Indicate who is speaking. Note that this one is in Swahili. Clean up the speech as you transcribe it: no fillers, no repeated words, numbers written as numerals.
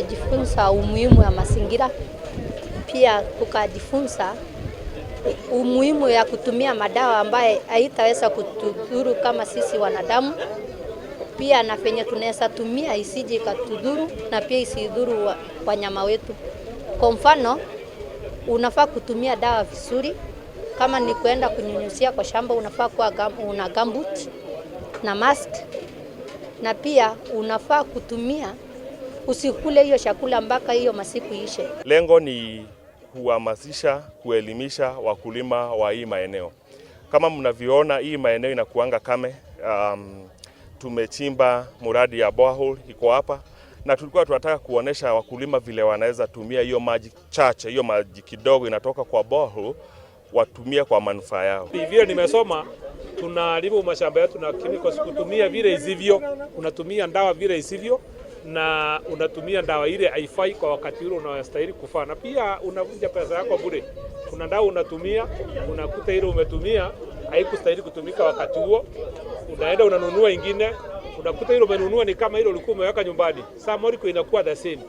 Speaker 1: tumejifunza umuhimu wa mazingira, pia tukajifunza umuhimu ya kutumia madawa ambaye haitaweza kutudhuru kama sisi wanadamu, pia na penye tunaweza tumia isije katudhuru na pia isidhuru wanyama wetu. Kwa mfano, unafaa kutumia dawa vizuri. Kama ni kuenda kunyunyuzia kwa shamba, unafaa kuwa una gumboot na mask, na pia unafaa kutumia, usikule hiyo chakula mpaka hiyo masiku ishe.
Speaker 2: Lengo ni kuhamasisha, kuelimisha wakulima wa hii maeneo. Kama mnavyoona, hii maeneo inakuanga kame. Tumechimba muradi ya borehole iko hapa, na tulikuwa tunataka kuonesha wakulima vile wanaweza tumia hiyo maji chache, hiyo maji kidogo inatoka kwa borehole, watumia kwa manufaa yao.
Speaker 3: Vile nimesoma, tunalima mashamba yetu na chemicals kutumia vile isivyo, unatumia dawa vile isivyo, na unatumia dawa ile haifai kwa wakati ule unastahili kufanya, na pia unavunja pesa yako bure. Kuna dawa unatumia, unakuta ile umetumia haikustahili kutumika wakati huo, unaenda unanunua ingine, unakuta ile umenunua ni kama ile ulikuwa umeweka nyumbani. Saa moliko inakuwa the same.